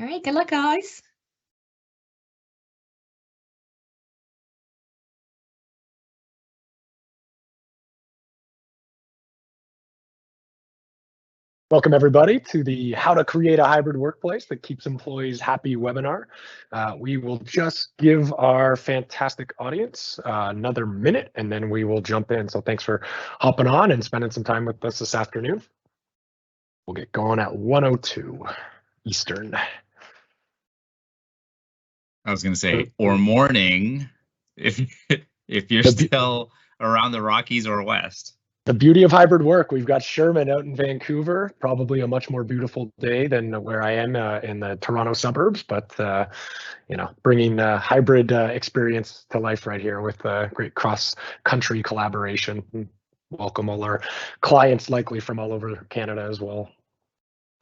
All right, good luck, guys. Welcome, everybody, to the How to Create a Hybrid Workplace That Keeps Employees Happy webinar. We will just give our fantastic audience another minute, and then we will jump in. So thanks for hopping on and spending some time with us this afternoon. We'll get going at 1:02 Eastern. I was going to say, or morning, if you're still around the Rockies or West. The beauty of hybrid work. We've got Sherman out in Vancouver, probably a much more beautiful day than where I am in the Toronto suburbs, but bringing hybrid experience to life right here with great cross-country collaboration. Welcome all our clients, likely from all over Canada as well.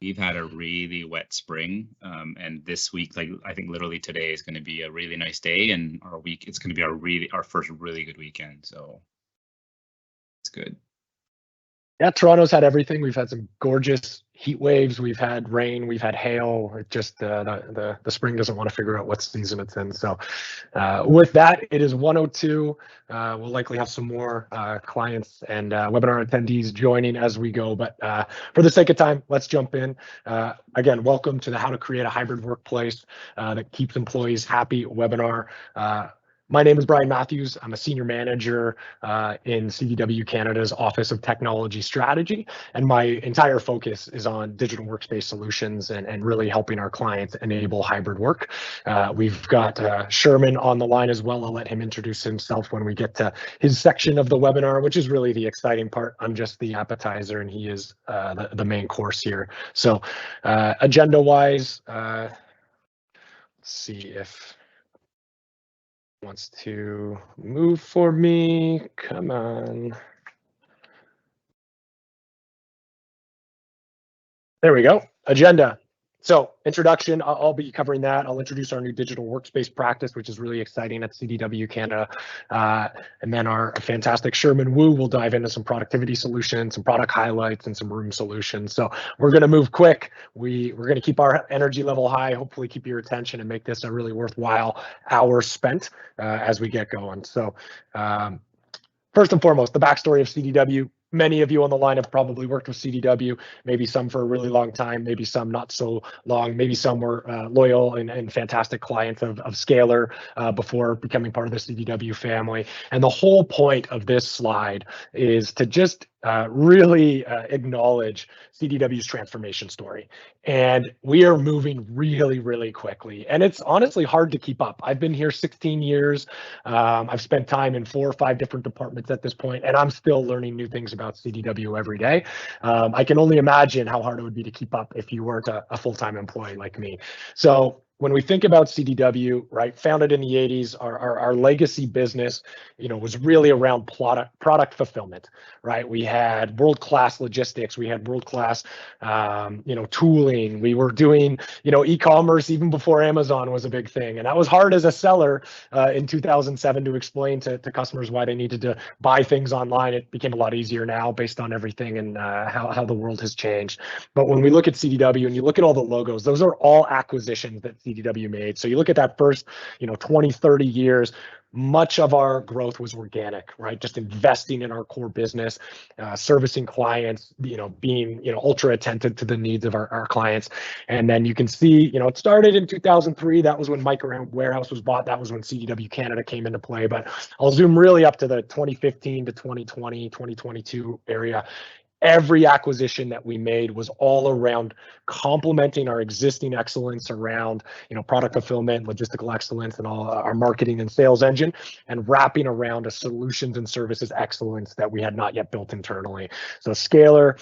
We've had a really wet spring, and this week, I think literally today is going to be a really nice day, and it's going to be our first really good weekend. So it's good. Yeah, Toronto's had everything. We've had some gorgeous heat waves. We've had rain. We've had hail. It just the spring doesn't want to figure out what season it's in. So with that, it is 1:02. We'll likely have some more clients and webinar attendees joining as we go. But for the sake of time, let's jump in. Again, welcome to the How to Create a Hybrid Workplace That Keeps Employees Happy webinar. My name is Brian Matthews. I'm a senior manager in CDW Canada's Office of Technology Strategy, and my entire focus is on digital workspace solutions and really helping our clients enable hybrid work. We've got Sherman on the line as well. I'll let him introduce himself when we get to his section of the webinar, which is really the exciting part. I'm just the appetizer, and he is the main course here. So agenda-wise, let's see if wants to move for me. Come on. There we go. Agenda. So introduction, I'll be covering that. I'll introduce our new digital workspace practice, which is really exciting at CDW Canada. And then our fantastic Sherman Wu will dive into some productivity solutions, some product highlights, and some room solutions. So we're going to move quick. We're going to keep our energy level high, hopefully keep your attention and make this a really worthwhile hour spent as we get going. So first and foremost, the backstory of CDW. Many of you on the line have probably worked with CDW, maybe some for a really long time, maybe some not so long, maybe some were loyal and fantastic clients of Scalar before becoming part of the CDW family. And the whole point of this slide is to just really acknowledge CDW's transformation story. And we are moving really, really quickly. And it's honestly hard to keep up. I've been here 16 years. I've spent time in 4 or 5 different departments at this point, and I'm still learning new things about CDW every day. I can only imagine how hard it would be to keep up if you weren't a full-time employee like me. So when we think about CDW, right, founded in the 80s, our legacy business, was really around product fulfillment, right? We had world-class logistics, we had world-class, tooling. We were doing, e-commerce even before Amazon was a big thing, and that was hard as a seller in 2007 to explain to customers why they needed to buy things online. It became a lot easier now based on everything and how the world has changed. But when we look at CDW and you look at all the logos, those are all acquisitions that CDW made. So you look at that first, 20, 30 years, much of our growth was organic, right? Just investing in our core business, servicing clients, being, ultra attentive to the needs of our clients. And then you can see, it started in 2003. That was when Micro Warehouse was bought. That was when CDW Canada came into play. But I'll zoom really up to the 2015 to 2020, 2022 area. Every acquisition that we made was all around complementing our existing excellence around, product fulfillment, logistical excellence, and all our marketing and sales engine, and wrapping around a solutions and services excellence that we had not yet built internally. So Scalar,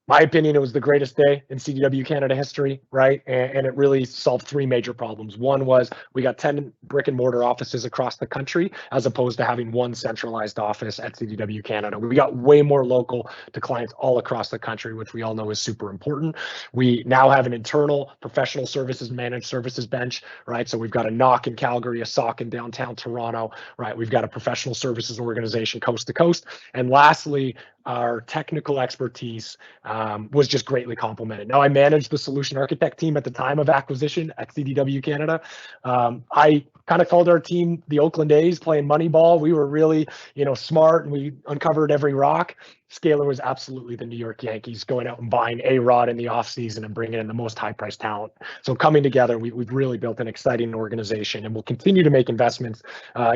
my opinion, it was the greatest day in CDW Canada history, right? And it really solved 3 major problems. One was we got 10 brick and mortar offices across the country, as opposed to having one centralized office at CDW Canada. We got way more local to clients all across the country, which we all know is super important. We now have an internal professional services managed services bench, right? So we've got a NOC in Calgary, a SOC in downtown Toronto, right? We've got a professional services organization coast to coast. And lastly, our technical expertise was just greatly complemented. Now, I managed the solution architect team at the time of acquisition at CDW Canada. I kind of called our team the Oakland A's playing Moneyball. We were really, smart, and we uncovered every rock. Scalar was absolutely the New York Yankees, going out and buying A-Rod in the offseason and bringing in the most high-priced talent. So coming together, we've really built an exciting organization, and we'll continue to make investments,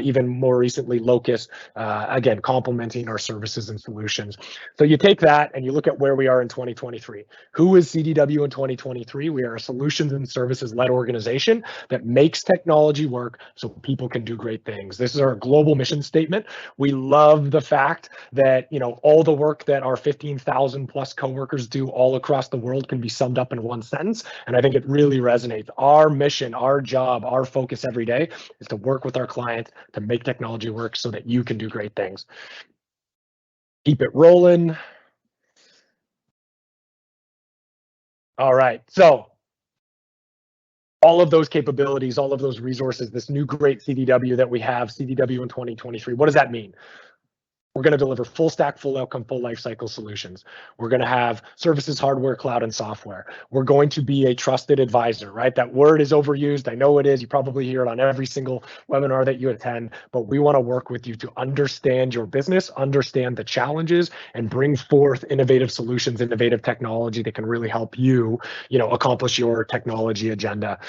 even more recently, Locus, again, complementing our services and solutions. So you take that and you look at where we are in 2023. Who is CDW in 2023? We are a solutions and services-led organization that makes technology work so people can do great things. This is our global mission statement. We love the fact that, all the work that our 15,000 plus coworkers do all across the world can be summed up in one sentence. And I think it really resonates. Our mission, our job, our focus every day is to work with our clients to make technology work so that you can do great things. Keep it rolling. All right. So all of those capabilities, all of those resources, this new great CDW that we have, CDW in 2023, what does that mean? We're going to deliver full stack, full outcome, full lifecycle solutions. We're going to have services, hardware, cloud, and software. We're going to be a trusted advisor, right? That word is overused. I know it is. You probably hear it on every single webinar that you attend, but we want to work with you to understand your business, understand the challenges, and bring forth innovative solutions, innovative technology that can really help you, accomplish your technology agenda.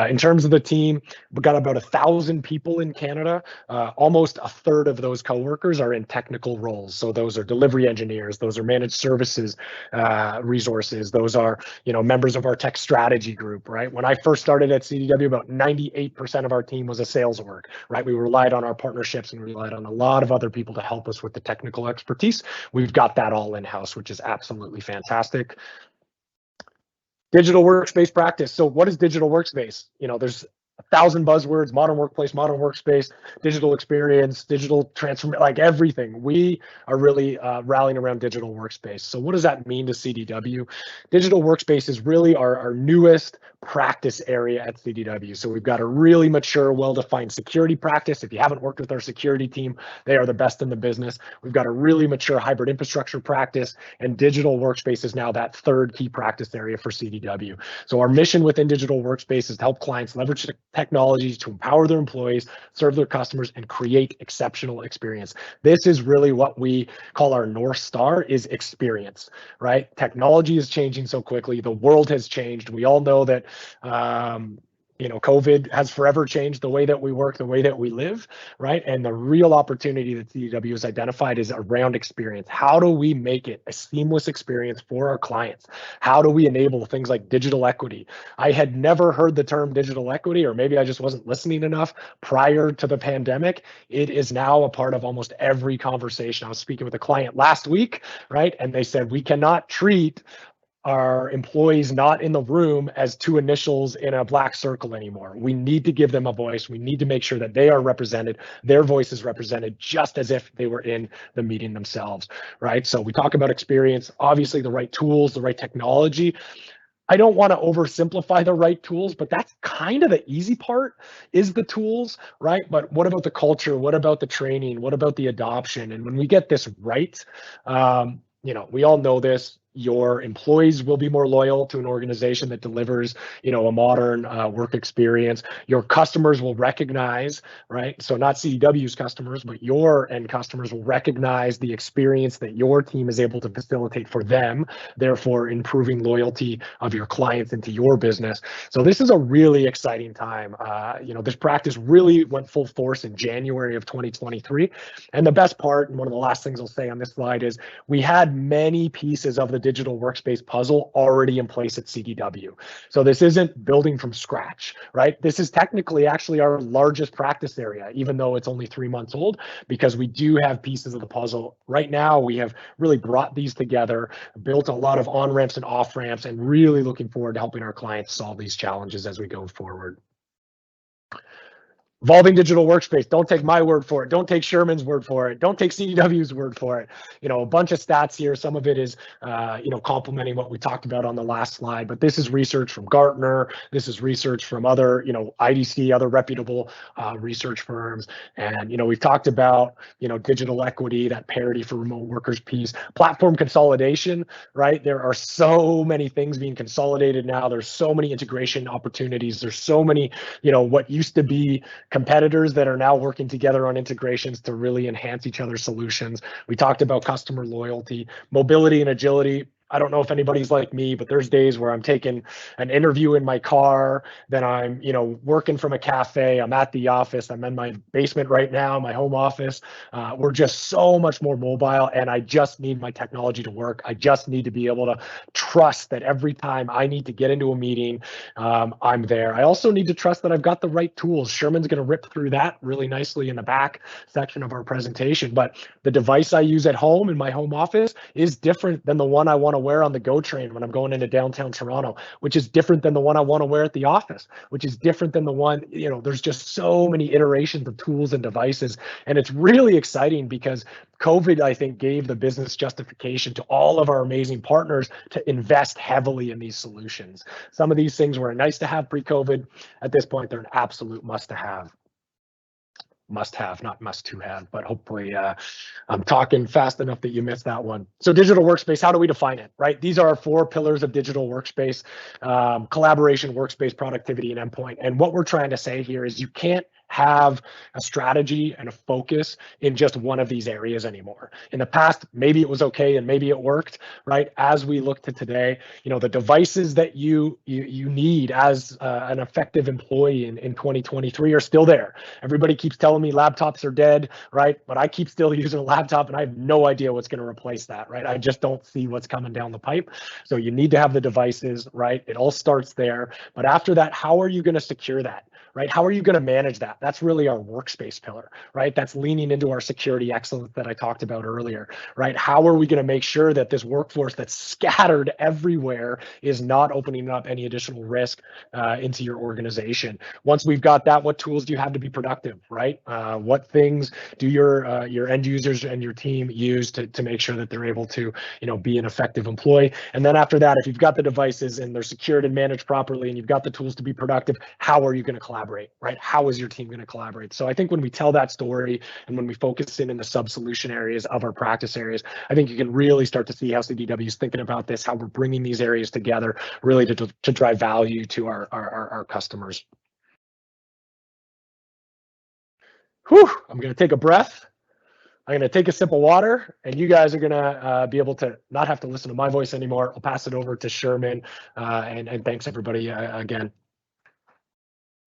In terms of the team, we've got about 1,000 people in Canada. Almost a third of those coworkers are in technical roles. So those are delivery engineers, those are managed services resources, those are, members of our tech strategy group, right? When I first started at CDW, about 98% of our team was a sales org, right? We relied on our partnerships and relied on a lot of other people to help us with the technical expertise. We've got that all in-house, which is absolutely fantastic. Digital workspace practice. So what is digital workspace? There's 1,000 buzzwords: modern workplace, modern workspace, digital experience, digital transformation, like everything. We are really rallying around digital workspace. So what does that mean to CDW? Digital workspace is really our newest practice area at CDW. So we've got a really mature, well-defined security practice. If you haven't worked with our security team, they are the best in the business. We've got a really mature hybrid infrastructure practice, and digital workspace is now that third key practice area for CDW. So our mission within digital workspace is to help clients leverage technologies to empower their employees, serve their customers, and create exceptional experience. This is really what we call our North Star, is experience, right? Technology is changing so quickly. The world has changed. We all know that COVID has forever changed the way that we work, the way that we live, right? And the real opportunity that CDW has identified is around experience. How do we make it a seamless experience for our clients? How do we enable things like digital equity? I had never heard the term digital equity, or maybe I just wasn't listening enough prior to the pandemic. It is now a part of almost every conversation. I was speaking with a client last week, right? And they said, we cannot treat our employees not in the room as two initials in a black circle anymore. We need to give them a voice. We need to make sure that they are represented, their voice is represented just as if they were in the meeting themselves, right? So we talk about experience, obviously the right tools, the right technology. I don't want to oversimplify the right tools, but that's kind of the easy part, is the tools, right? But what about the culture? What about the training? What about the adoption? And when we get this right, we all know this, your employees will be more loyal to an organization that delivers, a modern work experience. Your customers will recognize, right? So not CDW's customers, but your end customers will recognize the experience that your team is able to facilitate for them, therefore improving loyalty of your clients into your business. So this is a really exciting time. This practice really went full force in January of 2023. And the best part, and one of the last things I'll say on this slide, is we had many pieces of the digital workspace puzzle already in place at CDW. So this isn't building from scratch, right? This is technically actually our largest practice area, even though it's only 3 months old, because we do have pieces of the puzzle. Right now, we have really brought these together, built a lot of on-ramps and off-ramps, and really looking forward to helping our clients solve these challenges as we go forward. Evolving digital workspace. Don't take my word for it. Don't take Sherman's word for it. Don't take CDW's word for it. A bunch of stats here. Some of it is, complementing what we talked about on the last slide. But this is research from Gartner. This is research from other, IDC, other reputable research firms. And, we've talked about, digital equity, that parity for remote workers piece, platform consolidation, right? There are so many things being consolidated now. There's so many integration opportunities. There's so many, what used to be competitors that are now working together on integrations to really enhance each other's solutions. We talked about customer loyalty, mobility and agility. I don't know if anybody's like me, but there's days where I'm taking an interview in my car, then I'm, working from a cafe, I'm at the office, I'm in my basement right now, my home office. We're just so much more mobile, and I just need my technology to work. I just need to be able to trust that every time I need to get into a meeting, I'm there. I also need to trust that I've got the right tools. Sherman's going to rip through that really nicely in the back section of our presentation, but the device I use at home in my home office is different than the one I want to wear on the GO train when I'm going into downtown Toronto, which is different than the one I want to wear at the office, which is different than the one, there's just so many iterations of tools and devices. And it's really exciting because COVID, I think, gave the business justification to all of our amazing partners to invest heavily in these solutions. Some of these things were nice to have pre-COVID. At this point, they're an absolute must-have. Must-have, not must-to-have, but hopefully I'm talking fast enough that you missed that one. So digital workspace, how do we define it, right? These are our 4 pillars of digital workspace: collaboration, workspace, productivity, and endpoint. And what we're trying to say here is you can't have a strategy and a focus in just one of these areas anymore. In the past, maybe it was okay and maybe it worked, right? As we look to today, the devices that you need as an effective employee in 2023 are still there. Everybody keeps telling me laptops are dead, right? But I keep still using a laptop and I have no idea what's going to replace that, right? I just don't see what's coming down the pipe. So you need to have the devices, right? It all starts there. But after that, how are you going to secure that? Right? How are you going to manage that? That's really our workspace pillar, right? That's leaning into our security excellence that I talked about earlier, right? How are we going to make sure that this workforce that's scattered everywhere is not opening up any additional risk into your organization? Once we've got that, what tools do you have to be productive, right? What things do your end users and your team use to make sure that they're able to, be an effective employee? And then after that, if you've got the devices and they're secured and managed properly and you've got the tools to be productive, how are you going to collaborate, right? How is your team going to collaborate? So I think when we tell that story and when we focus in the sub-solution areas of our practice areas, I think you can really start to see how CDW is thinking about this, how we're bringing these areas together really to drive value to our customers. Whew, I'm going to take a breath. I'm going to take a sip of water, and you guys are going to be able to not have to listen to my voice anymore. I'll pass it over to Sherman, and thanks everybody again.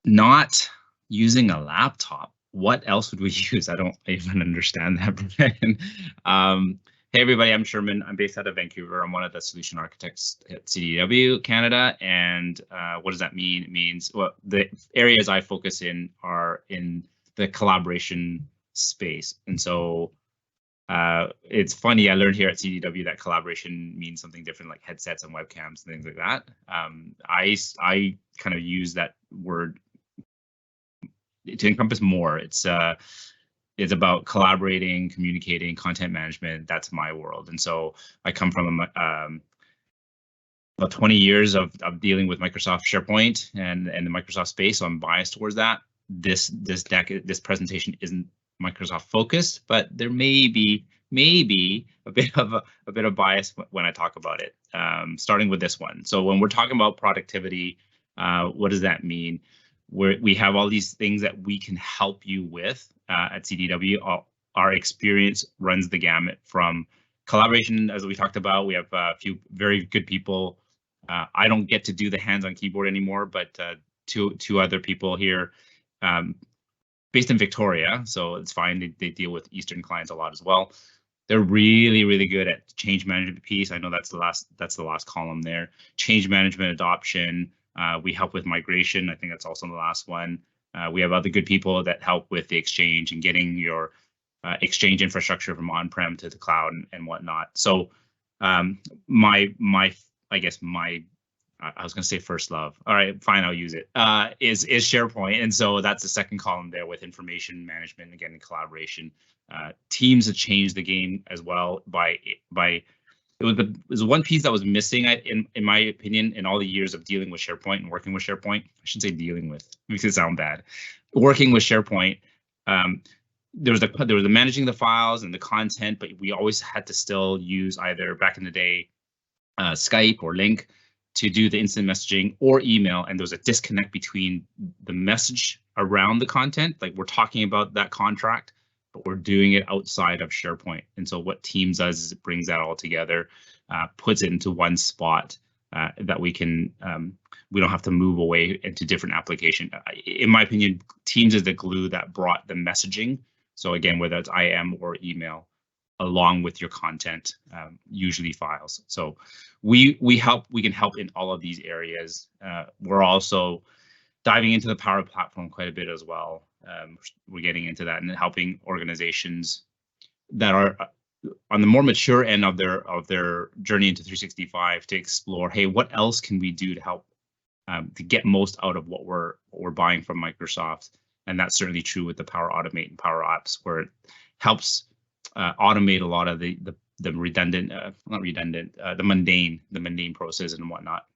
Not using a laptop. What else would we use? I don't even understand that, Brian. Hey everybody, I'm Sherman. I'm based out of Vancouver. I'm one of the solution architects at CDW Canada. And what does that mean? It means, well, the areas I focus in are in the collaboration space. And so it's funny, I learned here at CDW that collaboration means something different, like headsets and webcams and things like that. I kind of use that word to encompass more. It's about collaborating, communicating, content management. That's my world. And so I come from about 20 years of dealing with Microsoft SharePoint and the Microsoft space. So I'm biased towards that. This presentation isn't Microsoft focused, but there may be a bit of bias when I talk about it. Starting with this one. So when we're talking about productivity, what does that mean? We have all these things that we can help you with at CDW. Our experience runs the gamut from collaboration, as we talked about. We have a few very good people. I don't get to do the hands-on keyboard anymore, but two other people here based in Victoria, so it's fine. They deal with Eastern clients a lot as well. They're really, really good at change management piece. I know that's the last column there. Change management, adoption. We help with migration. I think that's also the last one. We have other good people that help with the exchange and getting your exchange infrastructure from on-prem to the cloud and whatnot. So my I was going to say first love. All right, fine, I'll use it. Is SharePoint, and so that's the second column there with information management, again, in collaboration. Teams have changed the game as well by it was one piece that was missing in my opinion in all the years of dealing with SharePoint and working with SharePoint. I shouldn't say dealing with, it makes it sound bad. Working with SharePoint, there was the managing the files and the content, but we always had to still use either back in the day Skype or Link to do the instant messaging or email, and there was a disconnect between the message around the content, like we're talking about that contract, but we're doing it outside of SharePoint. And so what Teams does is it brings that all together, puts it into one spot that we can, we don't have to move away into different application. In my opinion, Teams is the glue that brought the messaging. So again, whether it's IM or email, along with your content, usually files. So we can help in all of these areas. We're also diving into the Power Platform quite a bit as well. We're getting into that and helping organizations that are on the more mature end of their journey into 365 to explore, hey, what else can we do to help to get most out of what we're buying from Microsoft? And that's certainly true with the Power Automate and Power Apps, where it helps automate a lot of the redundant, not redundant, the mundane process and whatnot.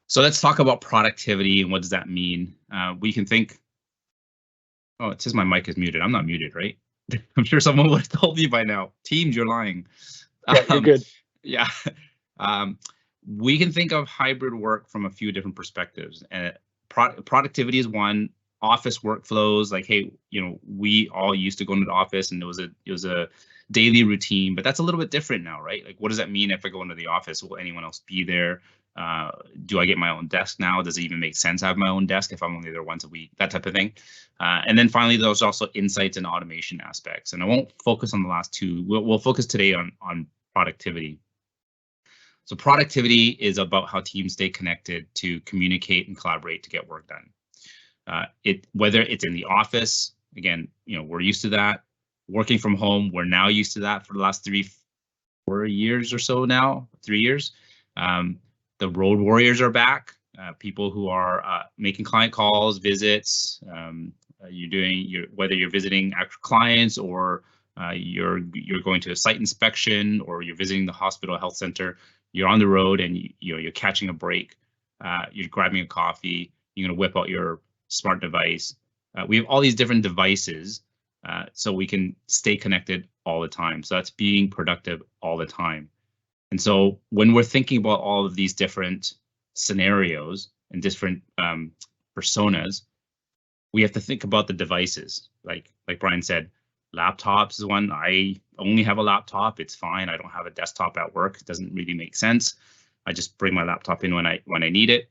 So let's talk about productivity and what does that mean? We can think, oh, it says my mic is muted. I'm not muted, right? I'm sure someone would have told me by now. Teams, you're lying. Yeah, you're good. Yeah. We can think of hybrid work from a few different perspectives. And productivity is one. Office workflows, like, hey, we all used to go into the office and it was a daily routine, but that's a little bit different now, right? Like, what does that mean if I go into the office? Will anyone else be there? Do I get my own desk now? Does it even make sense to have my own desk if I'm only there once a week? That type of thing. And then finally, there's also insights and automation aspects. And I won't focus on the last two. We'll focus today on productivity. So productivity is about how teams stay connected to communicate and collaborate to get work done. Whether it's in the office, again, we're used to that. Working from home, we're now used to that for the last 4 years or so now, 3 years. The road warriors are back. People who are making client calls, visits. Whether you're visiting actual clients or you're going to a site inspection or you're visiting the hospital, health center. You're on the road and you're catching a break. You're grabbing a coffee. You're gonna whip out your smart device. We have all these different devices so we can stay connected all the time. So that's being productive all the time. And so when we're thinking about all of these different scenarios and different personas, we have to think about the devices. Like Brian said, laptops is one. I only have a laptop. It's fine. I don't have a desktop at work. It doesn't really make sense. I just bring my laptop in when I need it.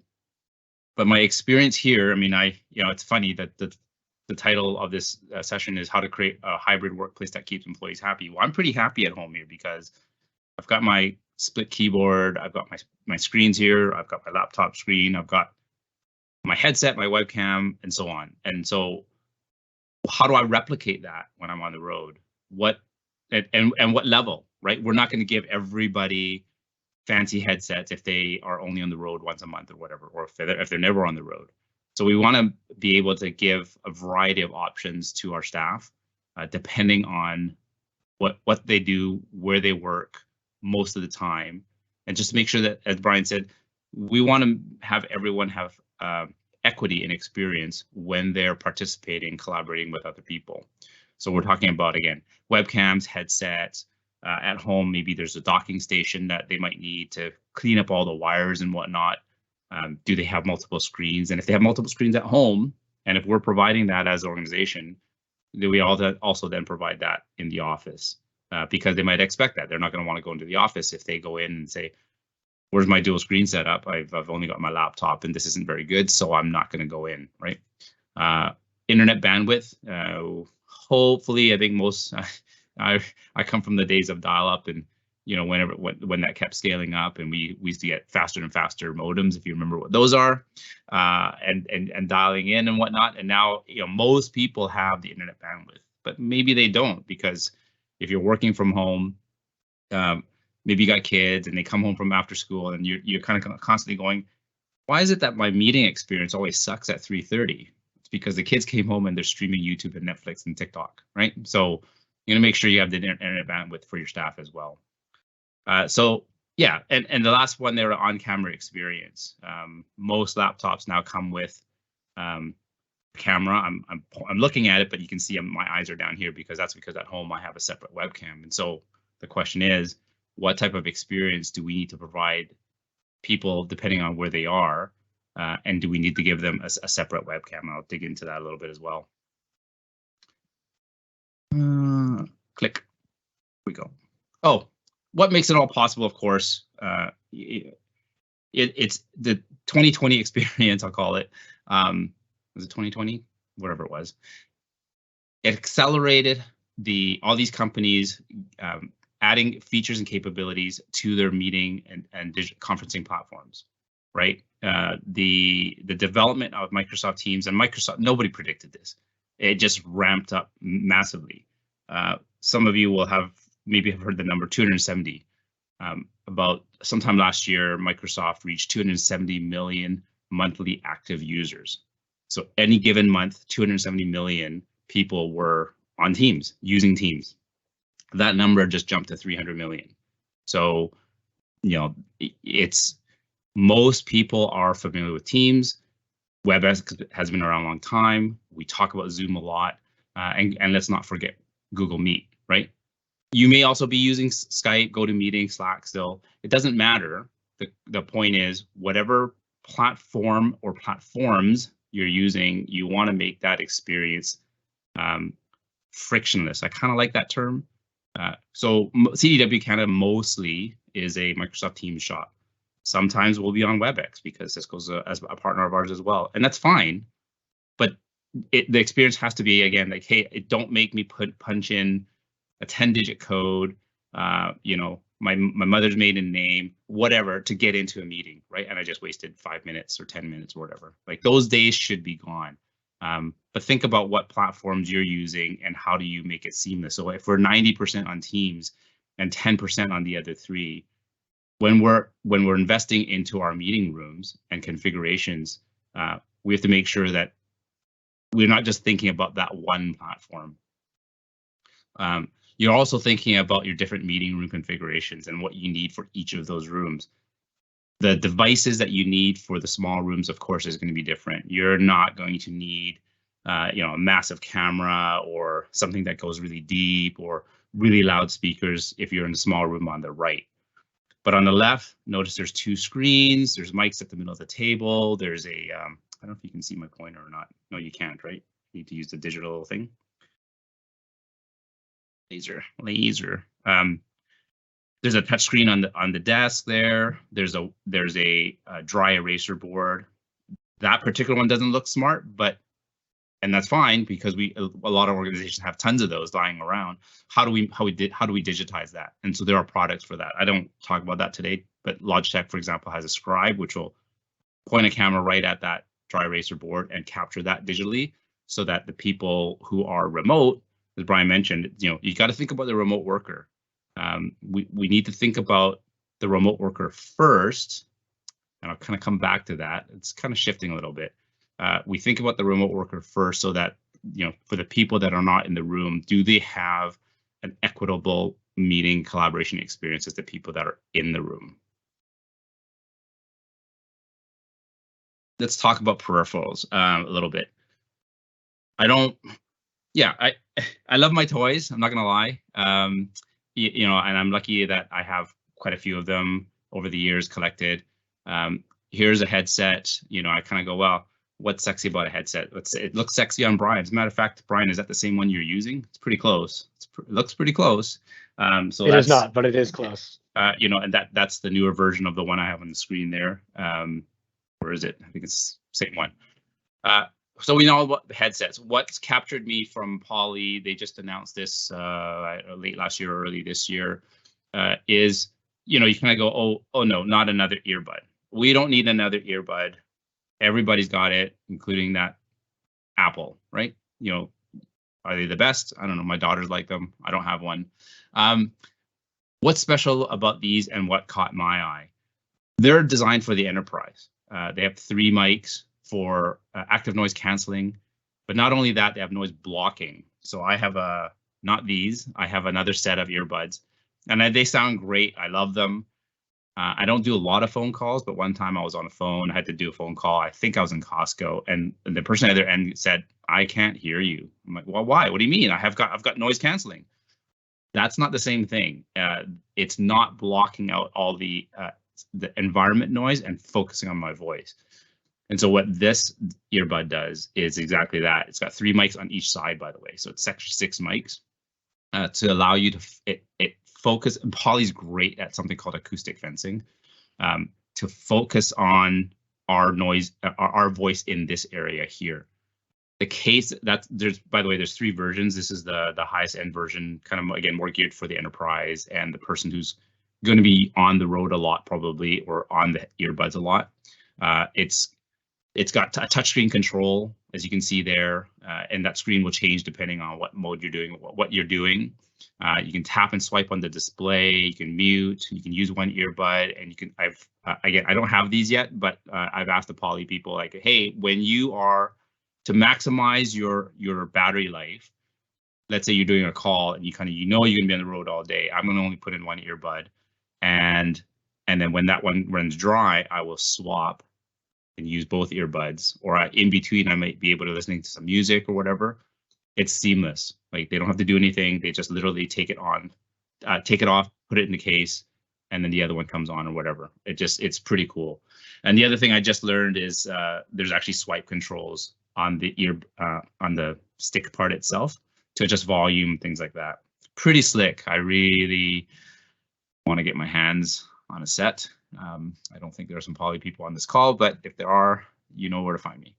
But my experience here, I mean, it's funny that the title of this session is how to create a hybrid workplace that keeps employees happy. Well, I'm pretty happy at home here because I've got my split keyboard, I've got my screens here, I've got my laptop screen, I've got my headset, my webcam, and so on. And so how do I replicate that when I'm on the road? What and what level, right? We're not going to give everybody fancy headsets if they are only on the road once a month or whatever, or if they're never on the road. So we want to be able to give a variety of options to our staff, depending on what they do, where they work most of the time, and just to make sure that, as Brian said, we want to have everyone have equity and experience when they're participating, collaborating with other people. So we're talking about, again, webcams, headsets. At home, maybe there's a docking station that they might need to clean up all the wires and whatnot. Do they have multiple screens? And if they have multiple screens at home, and if we're providing that as an organization, then we also then provide that in the office because they might expect that. They're not going to want to go into the office if they go in and say, where's my dual screen setup? I've only got my laptop and this isn't very good, so I'm not going to go in, right? Internet bandwidth, hopefully, I think most, I come from the days of dial-up, and when that kept scaling up, and we used to get faster and faster modems, if you remember what those are, and dialing in and whatnot. And now most people have the internet bandwidth, but maybe they don't, because if you're working from home, maybe you got kids and they come home from after school, and you're kind of constantly going, why is it that my meeting experience always sucks at 3:30? It's because the kids came home and they're streaming YouTube and Netflix and TikTok, right? So you're gonna make sure you have the internet bandwidth for your staff as well. So yeah, and the last one there, on-camera experience. Most laptops now come with camera. I'm looking at it, but you can see my eyes are down here because at home I have a separate webcam. And so the question is, what type of experience do we need to provide people depending on where they are, and do we need to give them a separate webcam? I'll dig into that a little bit as well. Click. Here we go. Oh, what makes it all possible? Of course, it's the 2020 experience. I'll call it. Was it 2020? Whatever it was. It accelerated all these companies adding features and capabilities to their meeting and digital conferencing platforms, right? The development of Microsoft Teams and Microsoft, nobody predicted this. It just ramped up massively. Some of you will have heard the number 270. About sometime last year, Microsoft reached 270 million monthly active users. So any given month, 270 million people were on Teams, using Teams. That number just jumped to 300 million. So, most people are familiar with Teams. WebEx has been around a long time. We talk about Zoom a lot, and let's not forget Google Meet, right? You may also be using Skype, GoToMeeting, Slack still. It doesn't matter. The point is, whatever platform or platforms you're using, you want to make that experience frictionless. I kind of like that term. So CDW Canada mostly is a Microsoft Teams shop. Sometimes we'll be on WebEx because Cisco's as a partner of ours as well, and that's fine. But the experience has to be, again, like, hey, don't make me punch in a 10-digit code, my mother's maiden name, whatever, to get into a meeting, right? And I just wasted 5 minutes or 10 minutes or whatever. Like, those days should be gone. But think about what platforms you're using and how do you make it seamless. So if we're 90% on Teams and 10% on the other three, when we're investing into our meeting rooms and configurations, we have to make sure that we're not just thinking about that one platform. You're also thinking about your different meeting room configurations and what you need for each of those rooms. The devices that you need for the small rooms, of course, is going to be different. You're not going to need, a massive camera or something that goes really deep or really loud speakers if you're in the small room on the right. But on the left, notice there's two screens. There's mics at the middle of the table. There's I don't know if you can see my pointer or not. No, you can't, right? You need to use the digital thing. Laser. There's a touch screen on the desk there. There's a dry eraser board. That particular one doesn't look smart, and that's fine because a lot of organizations have tons of those lying around. How do we digitize that? And so there are products for that. I don't talk about that today, but Logitech, for example, has a scribe which will point a camera right at that dry eraser board and capture that digitally, so that the people who are remote, as Brian mentioned, you got to think about the remote worker. We need to think about the remote worker first, and I'll kind of come back to that. It's kind of shifting a little bit. We think about the remote worker first, so that for the people that are not in the room, do they have an equitable meeting collaboration experience as the people that are in the room? Let's talk about peripherals a little bit. I love my toys. I'm not gonna lie. And I'm lucky that I have quite a few of them over the years collected. Here's a headset. I kind of go, well, what's sexy about a headset? It looks sexy on Brian. As a matter of fact, Brian, is that the same one you're using? It's pretty close. It looks pretty close. So it is not, but it is close. And that's the newer version of the one I have on the screen there. Where is it? I think it's the same one. So we know about the headsets. What's captured me from Poly, they just announced this late last year or early this year, is, you kind of go, oh no, not another earbud. We don't need another earbud. Everybody's got it, including that Apple, right? Are they the best? I don't know. My daughters like them. I don't have one. What's special about these and what caught my eye? They're designed for the enterprise. They have 3 mics for active noise canceling, but not only that, they have noise blocking. So I have not these, I have another set of earbuds, and they sound great. I love them. I don't do a lot of phone calls, but one time I was on a phone, I had to do a phone call. I think I was in Costco, and the person at the other end said, "I can't hear you." I'm like, "Well, why? What do you mean? I've got noise canceling." That's not the same thing. It's not blocking out all the environment noise and focusing on my voice. And so what this earbud does is exactly that. It's got 3 mics on each side, by the way. So it's actually 6 mics to allow you to it focus. And Poly's great at something called acoustic fencing, to focus on our noise, our voice in this area here. The case that there's, by the way, there's 3 versions. This is the highest end version, kind of again more geared for the enterprise and the person who's going to be on the road a lot, probably, or on the earbuds a lot. It's got a touchscreen control, as you can see there, and that screen will change depending on what mode you're doing, what you're doing. You can tap and swipe on the display. You can mute. You can use one earbud, and you can. Again, I don't have these yet, but I've asked the Poly people, like, hey, when you are to maximize your battery life, let's say you're doing a call and you're gonna be on the road all day. I'm gonna only put in one earbud, and then when that one runs dry, I will swap and use both earbuds, or in between I might be able to listening to some music or whatever. It's seamless. Like, they don't have to do anything. They just literally take it on, take it off, put it in the case, and then the other one comes on or whatever. It's pretty cool. And the other thing I just learned is there's actually swipe controls on the on the stick part itself to adjust volume, things like that. Pretty slick. I really want to get my hands on a set. I don't think there are some Poly people on this call, but if there are, you know where to find me.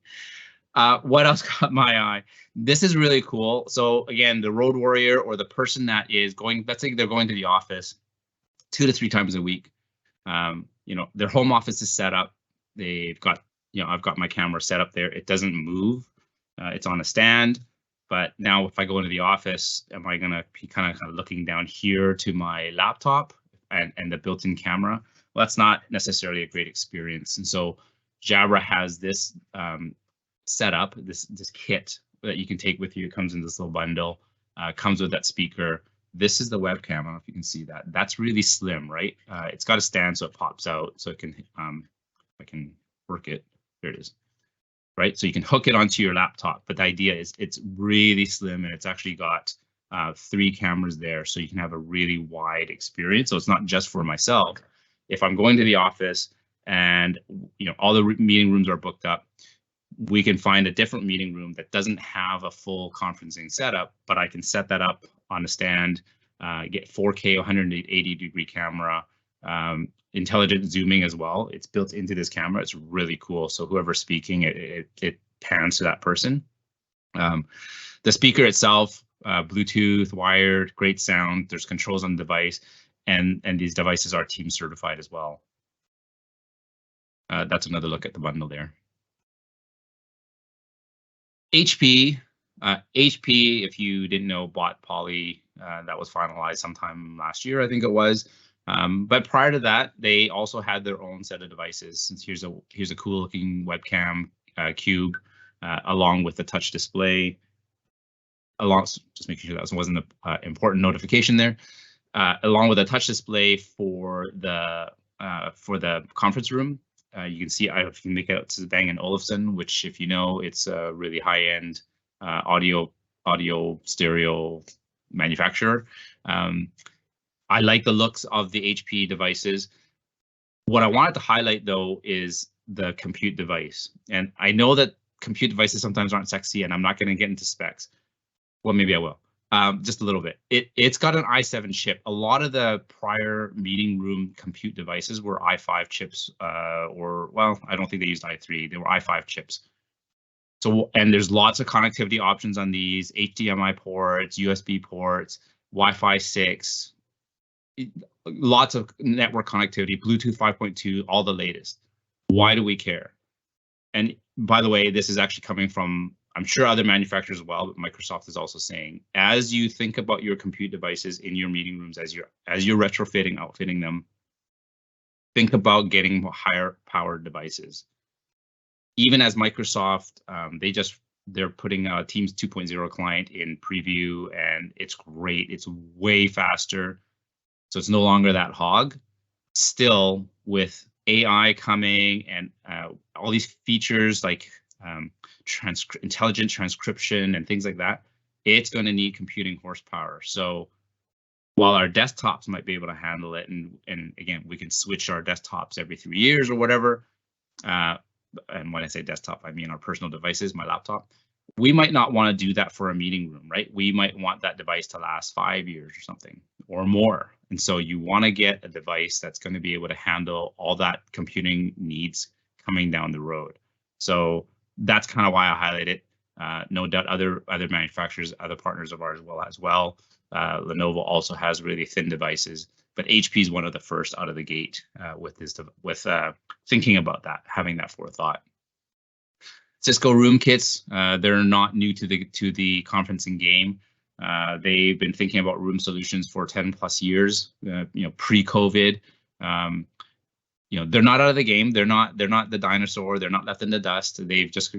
What else caught my eye? This is really cool. So again, the road warrior, or the person that is going, let's say they're going to the office 2 to 3 times a week. Their home office is set up. They've got, I've got my camera set up there. It doesn't move. It's on a stand. But now if I go into the office, am I going to be kind of looking down here to my laptop and the built-in camera? Well, that's not necessarily a great experience. And so Jabra has this setup, this kit that you can take with you. It comes in this little bundle, comes with that speaker. This is the webcam. I don't know if you can see that. That's really slim, right? It's got a stand so it pops out, so it can, I can work it. There it is, right? So you can hook it onto your laptop, but the idea is it's really slim, and it's actually got 3 cameras there, so you can have a really wide experience. So it's not just for myself. If I'm going to the office and all the meeting rooms are booked up, we can find a different meeting room that doesn't have a full conferencing setup, but I can set that up on a stand, get 4K 180-degree camera, intelligent zooming as well. It's built into this camera. It's really cool. So whoever's speaking, it pans to that person. The speaker itself, Bluetooth, wired, great sound. There's controls on the device, and these devices are team certified as well. That's another look at the bundle there. HP, if you didn't know, bought Poly. That was finalized sometime last year, I think it was. But prior to that, they also had their own set of devices. Since here's a cool looking webcam cube, along with the touch display. Just making sure that wasn't an important notification there. Along with a touch display for the conference room. You can see, if you can make out, to Bang & Olufsen, which, if you know, it's a really high-end audio stereo manufacturer. I like the looks of the HP devices. What I wanted to highlight, though, is the compute device. And I know that compute devices sometimes aren't sexy, and I'm not going to get into specs. Well, maybe I will. Just a little bit. It's got an i7 chip. A lot of the prior meeting room compute devices were i5 chips, or, well, I don't think they used i3. They were i5 chips. So, and there's lots of connectivity options on these: HDMI ports, USB ports, Wi-Fi 6, lots of network connectivity, Bluetooth 5.2, all the latest. Why do we care? And by the way, this is actually coming from I'm sure other manufacturers as well, but Microsoft is also saying, as you think about your compute devices in your meeting rooms, as you're retrofitting, outfitting them, think about getting higher powered devices. Even as Microsoft, they're putting a Teams 2.0 client in preview, and it's great. It's way faster, so it's no longer that hog. Still, with AI coming and all these features like intelligent transcription and things like that, it's going to need computing horsepower. So while our desktops might be able to handle it, and again, we can switch our desktops every 3 years or whatever. And when I say desktop, I mean our personal devices, my laptop. We might not want to do that for a meeting room, right? We might want that device to last 5 years or something or more. And so you want to get a device that's going to be able to handle all that computing needs coming down the road. So that's kind of why I highlight it. No doubt other manufacturers, other partners of ours will as well. Lenovo also has really thin devices, but HP is one of the first out of the gate with thinking about that, having that forethought. Cisco room kits, they're not new to the conferencing game. They've been thinking about room solutions for 10 plus years, pre-COVID. They're not out of the game. They're not the dinosaur. They're not left in the dust. They've just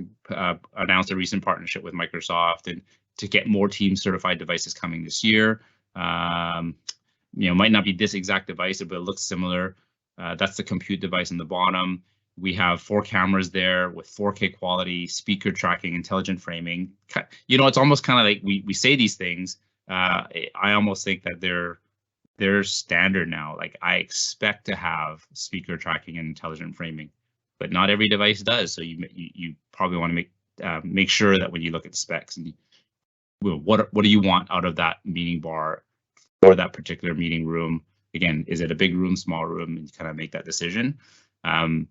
announced a recent partnership with Microsoft and to get more Teams certified devices coming this year. Might not be this exact device, but it looks similar. That's the compute device on the bottom. We have 4 cameras there with 4K quality, speaker tracking, intelligent framing. It's almost kind of like we say these things. I almost think that they're standard now. Like I expect to have speaker tracking and intelligent framing, but not every device does. So you probably want to make sure that when you look at the specs and what do you want out of that meeting bar for that particular meeting room? Again, is it a big room, small room, and you kind of make that decision. And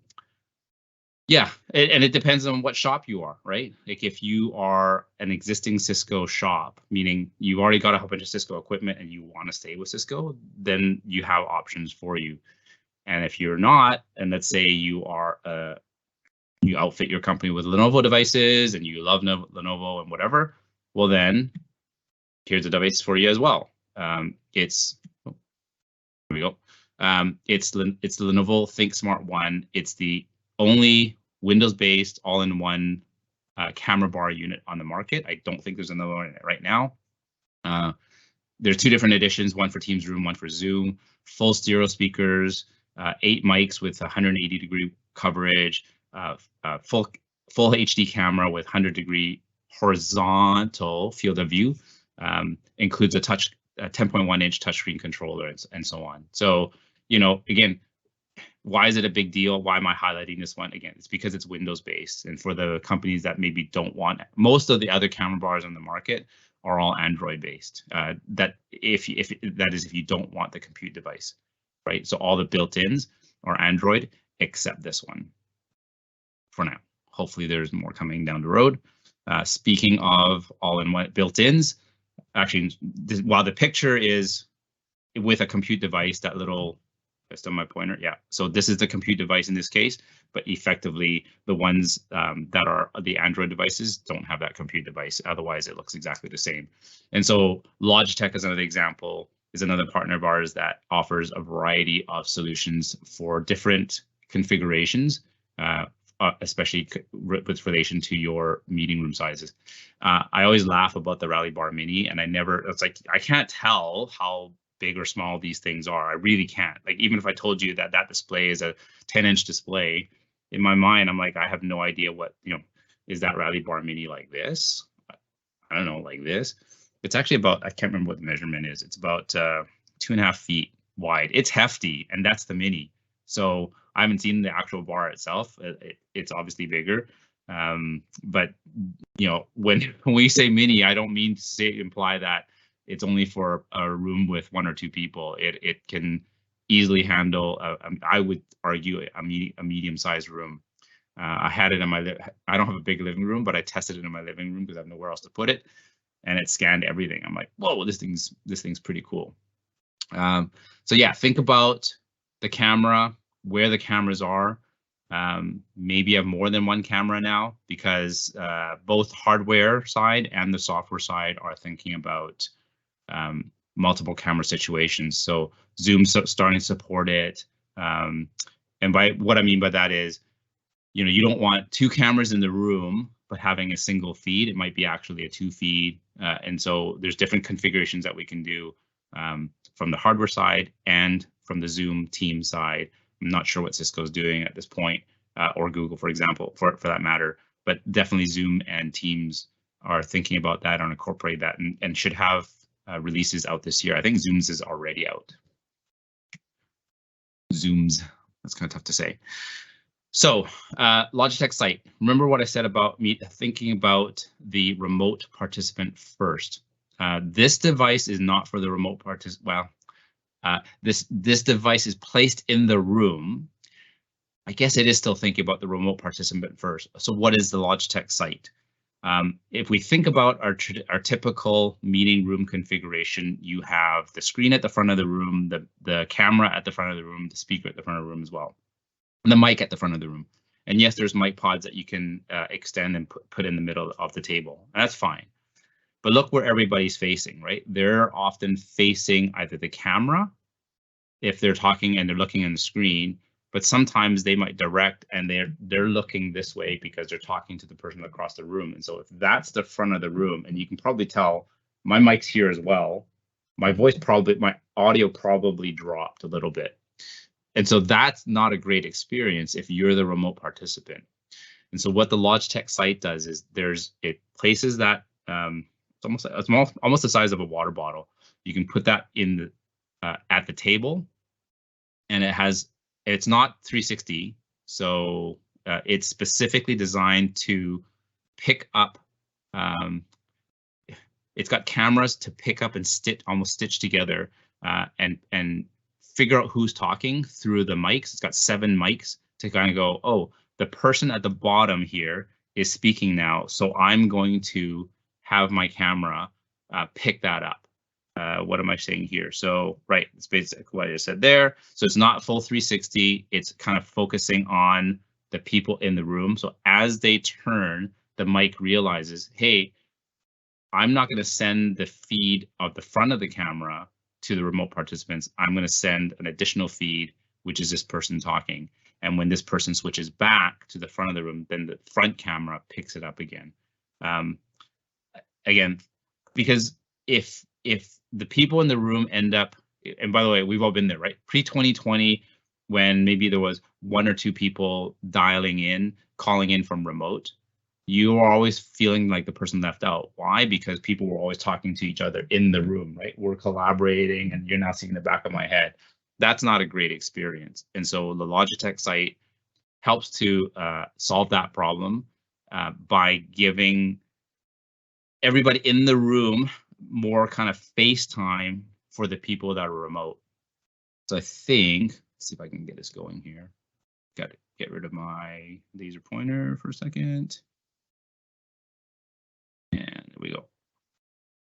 it depends on what shop you are, right? Like if you are an existing Cisco shop, meaning you've already got a whole bunch of Cisco equipment and you want to stay with Cisco, then you have options for you. And if you're not, and let's say you are you outfit your company with Lenovo devices and you love Lenovo and whatever, well then here's a device for you as well. It's the Lenovo ThinkSmart One. It's the only Windows-based all-in-one camera bar unit on the market. I don't think there's another one right now. There's 2 different editions, one for Teams Room, one for Zoom. Full stereo speakers, 8 mics with 180-degree coverage, full HD camera with 100-degree horizontal field of view. Includes a 10.1-inch touchscreen controller and so on. So again. Why is it a big deal? Why am I highlighting this one? Again, it's because it's Windows based. And for the companies that maybe don't want, most of the other camera bars on the market are all Android based. That if you don't want the compute device, right? So all the built-ins are Android except this one for now. Hopefully there's more coming down the road. Speaking of all-in-one built-ins, actually, while the picture is with a compute device, that little, that's still my pointer. Yeah. So this is the compute device in this case, but effectively the ones that are the Android devices don't have that compute device. Otherwise, it looks exactly the same. And so Logitech is another example, is another partner of ours that offers a variety of solutions for different configurations, especially with relation to your meeting room sizes. I always laugh about the Rally Bar Mini, and it's like, I can't tell how big or small these things are. I really can't. Like, even if I told you that display is a 10-inch display, in my mind, I'm like, I have no idea what, is that Rally Bar Mini like this? I don't know, like this. It's actually about, I can't remember what the measurement is. It's about 2.5 feet wide. It's hefty, and that's the Mini. So I haven't seen the actual bar itself. It's obviously bigger. But when we say Mini, I don't mean to imply that it's only for a room with 1 or 2 people. It can easily handle, I would argue, a medium-sized room. I had it in I don't have a big living room, but I tested it in my living room because I have nowhere else to put it, and it scanned everything. I'm like, whoa, this thing's pretty cool. So yeah, think about the camera, where the cameras are. maybe have more than one camera now, because both hardware side and the software side are thinking about multiple camera situations. So Zoom's starting to support it. And by what I mean by that is, you don't want two cameras in the room, but having a single feed. It might be actually a two feed. And so there's different configurations that we can do from the hardware side and from the Zoom team side. I'm not sure what Cisco's doing at this point, or Google, for example, for that matter, but definitely Zoom and Teams are thinking about that and incorporate that, and should have releases out this year. I think Zoom's is already out. Zoom's, that's kind of tough to say. So Logitech Sight, remember what I said about me thinking about the remote participant first. This device is not for the remote participant. Well, this device is placed in the room. I guess it is still thinking about the remote participant first. So what is the Logitech Sight? If we think about our typical meeting room configuration, you have the screen at the front of the room, the camera at the front of the room, the speaker at the front of the room as well, and the mic at the front of the room. And yes, there's mic pods that you can extend and put in the middle of the table. And that's fine. But look where everybody's facing, right? They're often facing either the camera, if they're talking and they're looking on the screen, but sometimes they might direct and they're looking this way because they're talking to the person across the room. And so if that's the front of the room, and you can probably tell my mic's here as well, my audio probably dropped a little bit. And so that's not a great experience if you're the remote participant. And so what the Logitech Sight does is it places that, it's almost the size of a water bottle. You can put that in at the table, and it's not 360, so it's specifically designed to pick up. It's got cameras to pick up and almost stitch together and figure out who's talking through the mics. It's got 7 mics to kind of go, oh, the person at the bottom here is speaking now, so I'm going to have my camera pick that up. What am I saying here? So, right, it's basically what I just said there. So it's not full 360. It's kind of focusing on the people in the room. So as they turn, the mic realizes, hey, I'm not going to send the feed of the front of the camera to the remote participants. I'm going to send an additional feed, which is this person talking. And when this person switches back to the front of the room, then the front camera picks it up again. Again, because if the people in the room end up, and by the way, we've all been there, right? Pre-2020, when maybe there was 1 or 2 people calling in from remote, you are always feeling like the person left out. Why? Because people were always talking to each other in the room, right? We're collaborating, and you're now seeing the back of my head. That's not a great experience. And so the Logitech Sight helps to solve that problem by giving everybody in the room more kind of face time for the people that are remote. So I think, let's see if I can get this going here. Got to get rid of my laser pointer for a second. And there we go.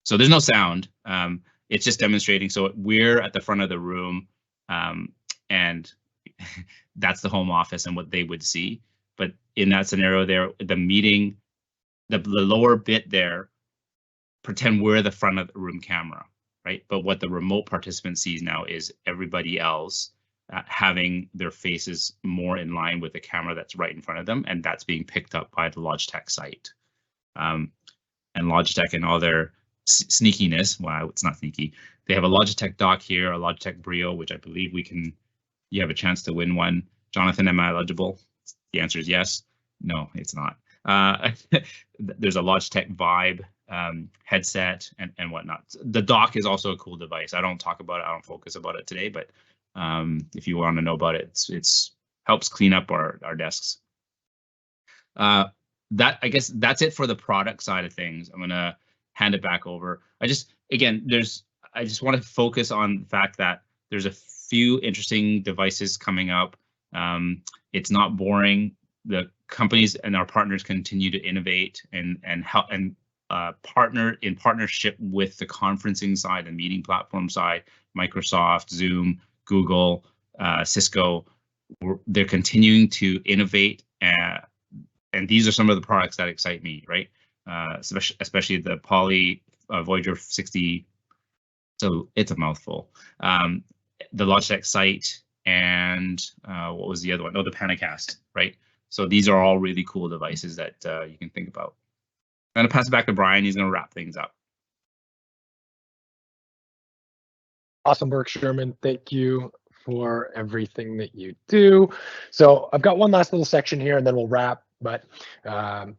So there's no sound. It's just demonstrating. So we're at the front of the room, and that's the home office and what they would see. But in that scenario there, the meeting, the lower bit there, pretend we're the front of the room camera, right? But what the remote participant sees now is everybody else having their faces more in line with the camera that's right in front of them, and that's being picked up by the Logitech Sight. And Logitech and all their sneakiness, wow, it's not sneaky. They have a Logitech dock here, a Logitech Brio, which I believe you have a chance to win one. Jonathan, am I eligible? The answer is yes. No, it's not. There's a Logitech Vibe headset and whatnot. The dock is also a cool device. I don't talk about it. I don't focus about it today, but if you want to know about it, it's helps clean up our desks. I guess that's it for the product side of things. I'm gonna hand it back over. I just want to focus on the fact that there's a few interesting devices coming up. It's not boring. The companies and our partners continue to innovate and help and partnership with the conferencing side and meeting platform side, Microsoft, Zoom, Google, Cisco. they're continuing to innovate, and these are some of the products that excite me, right? Especially the Poly Voyager 60. So it's a mouthful. The Logitech Sight, and what was the other one? Oh, the PanaCast, right? So these are all really cool devices that you can think about. I'm going to pass it back to Brian. He's going to wrap things up. Awesome work, Sherman. Thank you for everything that you do. So I've got one last little section here and then we'll wrap. But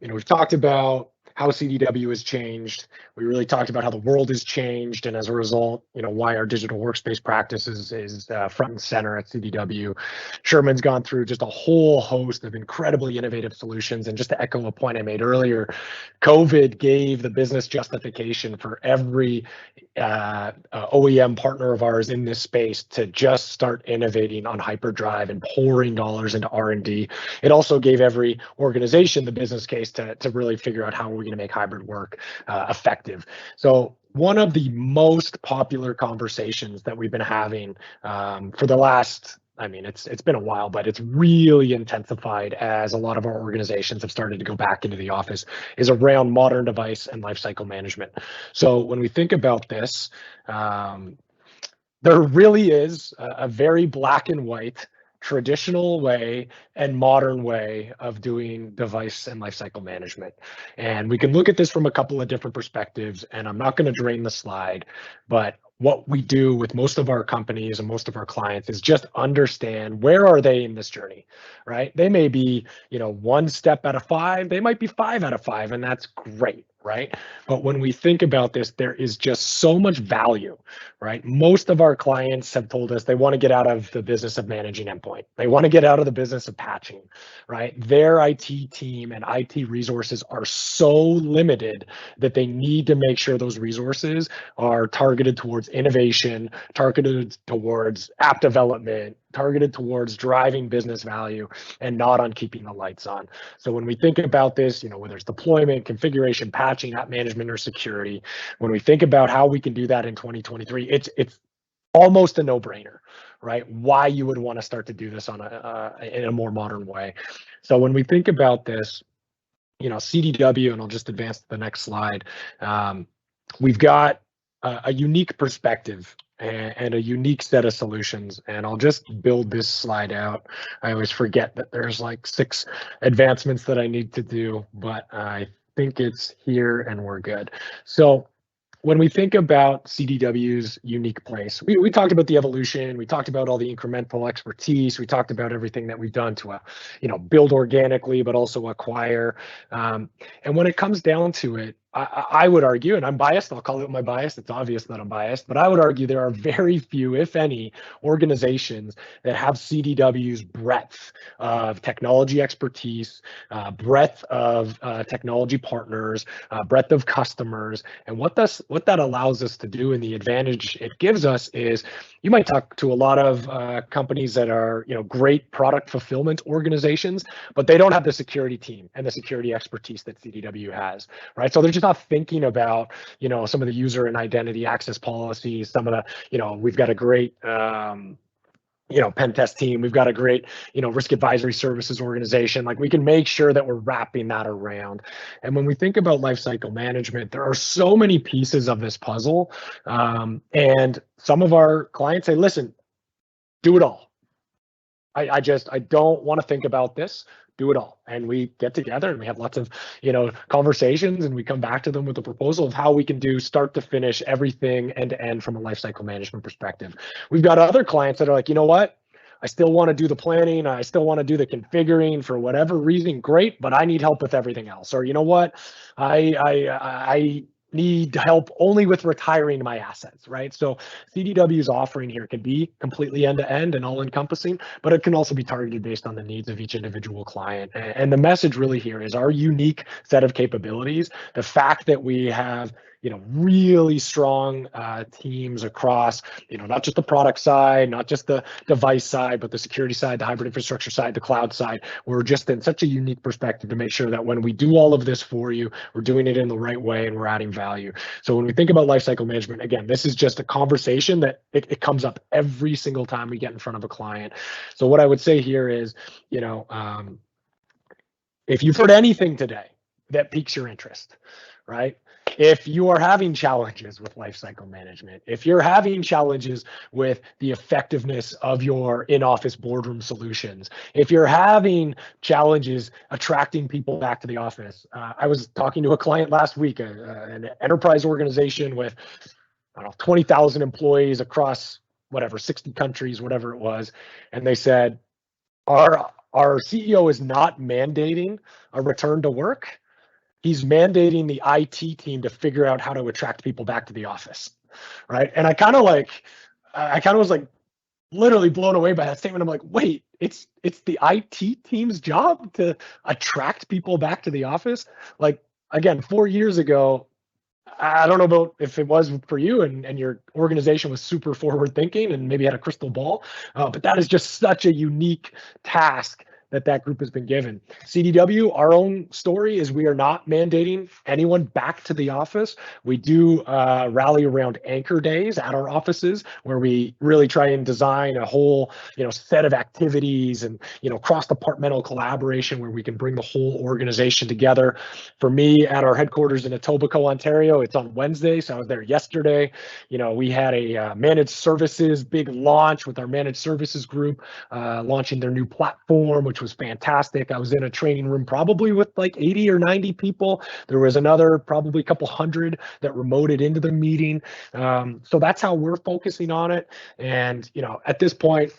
we've talked about how CDW has changed. We really talked about how the world has changed, and as a result, why our digital workspace practice is front and center at CDW. Sherman's gone through just a whole host of incredibly innovative solutions, and just to echo a point I made earlier, COVID gave the business justification for every OEM partner of ours in this space to just start innovating on hyperdrive and pouring dollars into R&D. It also gave every organization the business case to really figure out how we're going to make hybrid work effective. So one of the most popular conversations that we've been having for the last, it's been a while, but it's really intensified as a lot of our organizations have started to go back into the office, is around modern device and lifecycle management. So when we think about this, there really is a very black and white traditional way and modern way of doing device and lifecycle management. And we can look at this from a couple of different perspectives, and I'm not going to drain the slide, but what we do with most of our companies and most of our clients is just understand where are they in this journey, right? They may be, 1 step out of 5, they might be 5 out of 5, and that's great, right? But when we think about this, there is just so much value, right? Most of our clients have told us they want to get out of the business of managing endpoint. They want to get out of the business of patching, right? Their IT team and IT resources are so limited that they need to make sure those resources are targeted towards innovation, targeted towards app development, targeted towards driving business value, and not on keeping the lights on. So when we think about this, whether it's deployment, configuration, patching, app management, or security, when we think about how we can do that in 2023, it's almost a no-brainer, right? Why you would want to start to do this on in a more modern way. So when we think about this, CDW, and I'll just advance to the next slide, we've got a unique perspective and a unique set of solutions. And I'll just build this slide out. I always forget that there's like 6 advancements that I need to do, but I think it's here and we're good. So when we think about CDW's unique place, we talked about the evolution, we talked about all the incremental expertise, we talked about everything that we've done to build organically, but also acquire. And when it comes down to it, I would argue, and I'm biased, I'll call it my bias, it's obvious that I'm biased, but I would argue there are very few, if any, organizations that have CDW's breadth of technology expertise, breadth of technology partners, breadth of customers. And what that allows us to do, and the advantage it gives us, is you might talk to a lot of companies that are great product fulfillment organizations, but they don't have the security team and the security expertise that CDW has, right? So they're just not thinking about some of the user and identity access policies, some of the we've got a great pen test team, we've got a great risk advisory services organization. Like, we can make sure that we're wrapping that around. And when we think about lifecycle management, there are so many pieces of this puzzle, and some of our clients say, listen, do it all. I don't want to think about this. Do it all. And we get together and we have lots of conversations, and we come back to them with a proposal of how we can do start to finish everything end to end from a lifecycle management perspective. We've got other clients that are like, you know what? I still want to do the planning. I still want to do the configuring for whatever reason. Great, but I need help with everything else. Or you know what? I need help only with retiring my assets, right? So CDW's offering here can be completely end-to-end and all-encompassing, but it can also be targeted based on the needs of each individual client. And the message really here is our unique set of capabilities, the fact that we have really strong teams across, not just the product side, not just the device side, but the security side, the hybrid infrastructure side, the cloud side. We're just in such a unique perspective to make sure that when we do all of this for you, we're doing it in the right way and we're adding value. So when we think about lifecycle management, again, this is just a conversation that it comes up every single time we get in front of a client. So what I would say here is, if you've heard anything today that piques your interest, right? If you are having challenges with lifecycle management, if you're having challenges with the effectiveness of your in-office boardroom solutions, if you're having challenges attracting people back to the office, I was talking to a client last week, an enterprise organization with, 20,000 employees across 60 countries, whatever it was, and they said, our CEO is not mandating a return to work. He's mandating the IT team to figure out how to attract people back to the office, right? And I kind of was like literally blown away by that statement. I'm like, wait, it's the IT team's job to attract people back to the office? Like, again, 4 years ago, I don't know about if it was for you and your organization was super forward thinking and maybe had a crystal ball, but that is just such a unique task that group has been given. CDW, our own story is we are not mandating anyone back to the office. We do rally around anchor days at our offices where we really try and design a whole set of activities and cross-departmental collaboration where we can bring the whole organization together. For me, at our headquarters in Etobicoke, Ontario, it's on Wednesday, so I was there yesterday. We had a managed services big launch with our managed services group, launching their new platform, which was fantastic. I was in a training room probably with like 80 or 90 people. There was another probably a couple hundred that remoted into the meeting. So that's how we're focusing on it. And, at this point,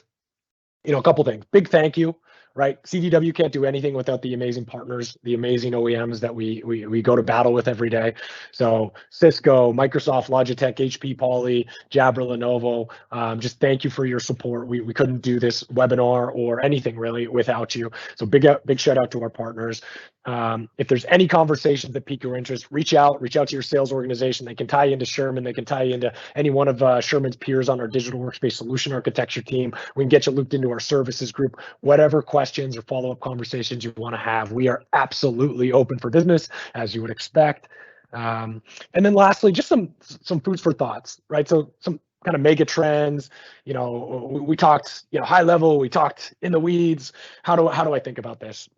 a couple things. Big thank you. Right, CDW can't do anything without the amazing partners, the amazing OEMs that we go to battle with every day. So Cisco, Microsoft, Logitech, HP, Poly, Jabra, Lenovo. Just thank you for your support. We couldn't do this webinar or anything really without you. So big shout out to our partners. If there's any conversations that pique your interest, reach out to your sales organization. They can tie you into Sherman. They can tie you into any one of Sherman's peers on our digital workspace solution architecture team. We can get you looped into our services group. Whatever questions or follow-up conversations you want to have, we are absolutely open for business, as you would expect. And then lastly, just some foods for thoughts, right? So some kind of mega trends. We talked high level. We talked in the weeds. How do I think about this?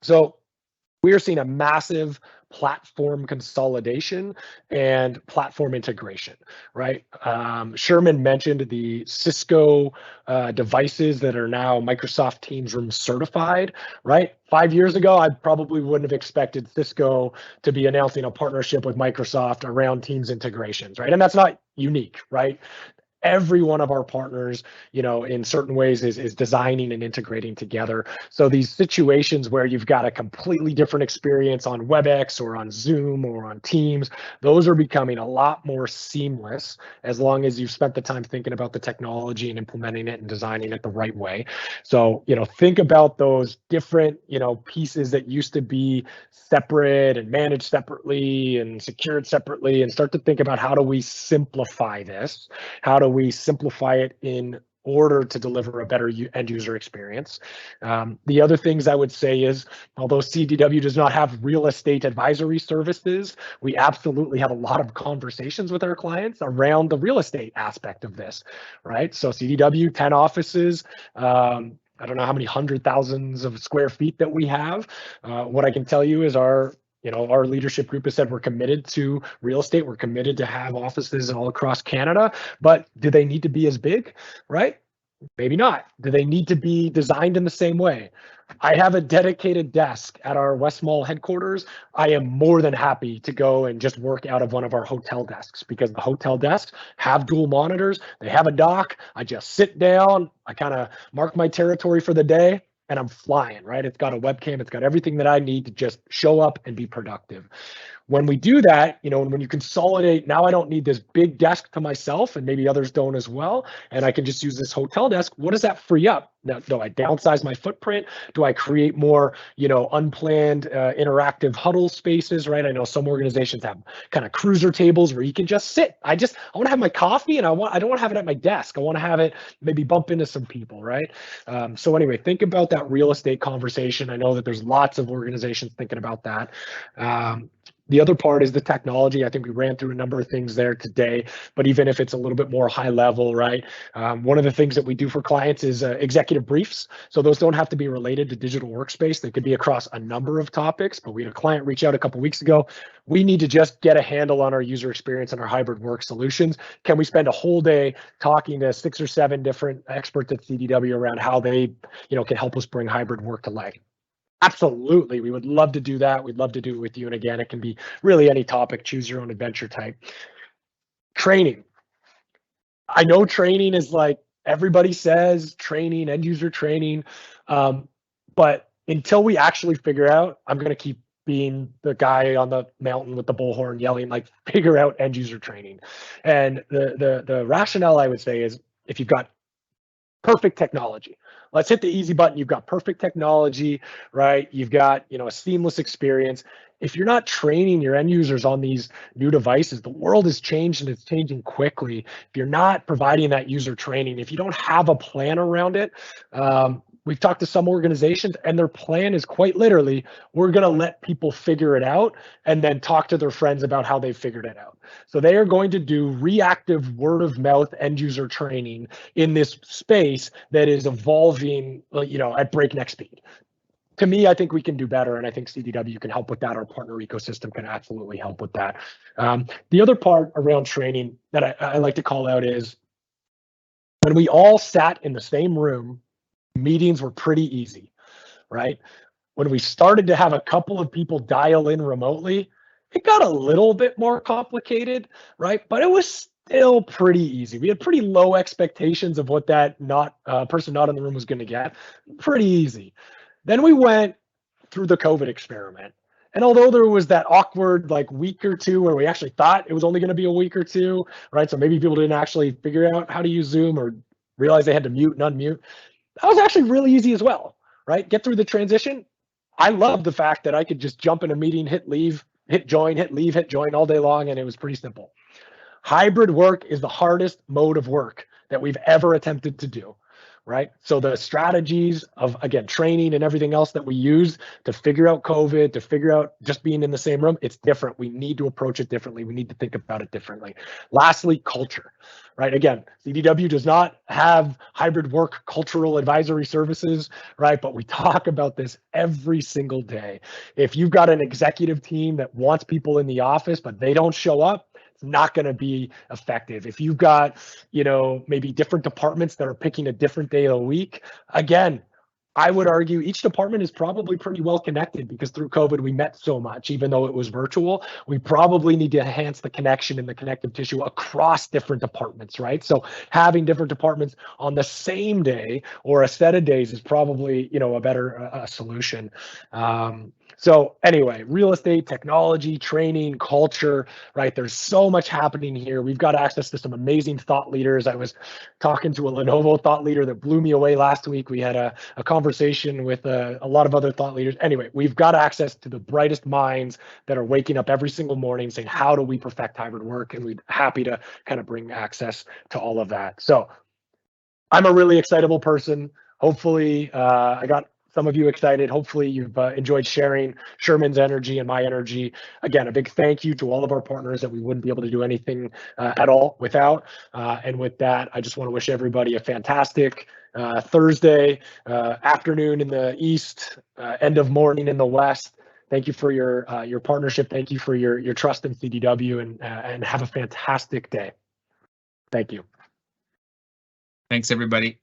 So we are seeing a massive platform consolidation and platform integration, right? Sherman mentioned the Cisco devices that are now Microsoft Teams Room certified, right? 5 years ago, I probably wouldn't have expected Cisco to be announcing a partnership with Microsoft around Teams integrations, right? And that's not unique, right? Every one of our partners, in certain ways is designing and integrating together. So these situations where you've got a completely different experience on WebEx or on Zoom or on Teams, those are becoming a lot more seamless as long as you've spent the time thinking about the technology and implementing it and designing it the right way. So, think about those different, pieces that used to be separate and managed separately and secured separately, and start to think about how do we simplify this? How do we simplify it in order to deliver a better end user experience? The other things I would say is, although CDW does not have real estate advisory services, we absolutely have a lot of conversations with our clients around the real estate aspect of this, right? So CDW, 10 offices, I don't know how many hundred thousands of square feet that we have. What I can tell you is our leadership group has said we're committed to real estate. We're committed to have offices all across Canada, but do they need to be as big, right? Maybe not. Do they need to be designed in the same way? I have a dedicated desk at our West Mall headquarters. I am more than happy to go and just work out of one of our hotel desks because the hotel desks have dual monitors. They have a dock. I just sit down. I kind of mark my territory for the day, and I'm flying, right? It's got a webcam. It's got everything that I need to just show up and be productive. When we do that, when you consolidate, now I don't need this big desk to myself, and maybe others don't as well, and I can just use this hotel desk. What does that free up? Now, do I downsize my footprint? Do I create more, unplanned interactive huddle spaces, right? I know some organizations have kind of cruiser tables where you can just sit. I want to have my coffee, and I don't want to have it at my desk. I want to have it maybe bump into some people, right? So anyway, think about that real estate conversation. I know that there's lots of organizations thinking about that. The other part is the technology. I think we ran through a number of things there today, but even if it's a little bit more high level, right? One of the things that we do for clients is executive briefs. So those don't have to be related to digital workspace. They could be across a number of topics, but we had a client reach out a couple of weeks ago. We need to just get a handle on our user experience and our hybrid work solutions. Can we spend a whole day talking to 6 or 7 different experts at CDW around how they, can help us bring hybrid work to life? Absolutely. We would love to do that. We'd love to do it with you. And again, it can be really any topic, choose your own adventure type. Training. I know training is like everybody says training, end user training. But until we actually figure out, I'm going to keep being the guy on the mountain with the bullhorn yelling, like, figure out end user training. And the rationale I would say is if you've got perfect technology. Let's hit the easy button. You've got perfect technology, right? You've got, a seamless experience. If you're not training your end users on these new devices, the world has changed and it's changing quickly. If you're not providing that user training, if you don't have a plan around it, we've talked to some organizations and their plan is quite literally, we're going to let people figure it out and then talk to their friends about how they figured it out. So they are going to do reactive word of mouth end user training in this space that is evolving, at breakneck speed. To me, I think we can do better, and I think CDW can help with that. Our partner ecosystem can absolutely help with that. The other part around training that I like to call out is when we all sat in the same room, meetings were pretty easy, right? When we started to have a couple of people dial in remotely, it got a little bit more complicated, right? But it was still pretty easy. We had pretty low expectations of what that person not in the room was going to get. Pretty easy. Then we went through the COVID experiment. And although there was that awkward week or two where we actually thought it was only going to be a week or two, right? So maybe people didn't actually figure out how to use Zoom or realize they had to mute and unmute. That was actually really easy as well, right? Get through the transition. I love the fact that I could just jump in a meeting, hit leave, hit join, hit leave, hit join all day long, and it was pretty simple. Hybrid work is the hardest mode of work that we've ever attempted to do, right? So the strategies of, again, training and everything else that we use to figure out COVID, to figure out just being in the same room, it's different. We need to approach it differently. We need to think about it differently. Lastly, culture, right? Again, CDW does not have hybrid work cultural advisory services, right? But we talk about this every single day. If you've got an executive team that wants people in the office, but they don't show up, it's not going to be effective. If you've got, maybe different departments that are picking a different day of the week, again, I would argue each department is probably pretty well connected because through COVID, we met so much, even though it was virtual. We probably need to enhance the connection and the connective tissue across different departments, right? So having different departments on the same day or a set of days is probably, a better solution. So anyway, real estate, technology, training, culture, right? There's so much happening here. We've got access to some amazing thought leaders. I was talking to a Lenovo thought leader that blew me away last week. We had a conversation with a lot of other thought leaders. Anyway, we've got access to the brightest minds that are waking up every single morning saying, how do we perfect hybrid work? And we're happy to kind of bring access to all of that. So I'm a really excitable person. Hopefully, I got some of you excited. Hopefully you've enjoyed sharing Sherman's energy and my energy. Again, a big thank you to all of our partners that we wouldn't be able to do anything at all without. And with that, I just want to wish everybody a fantastic Thursday afternoon in the East, end of morning in the West. Thank you for your partnership. Thank you for your trust in CDW, and have a fantastic day. Thank you. Thanks, everybody.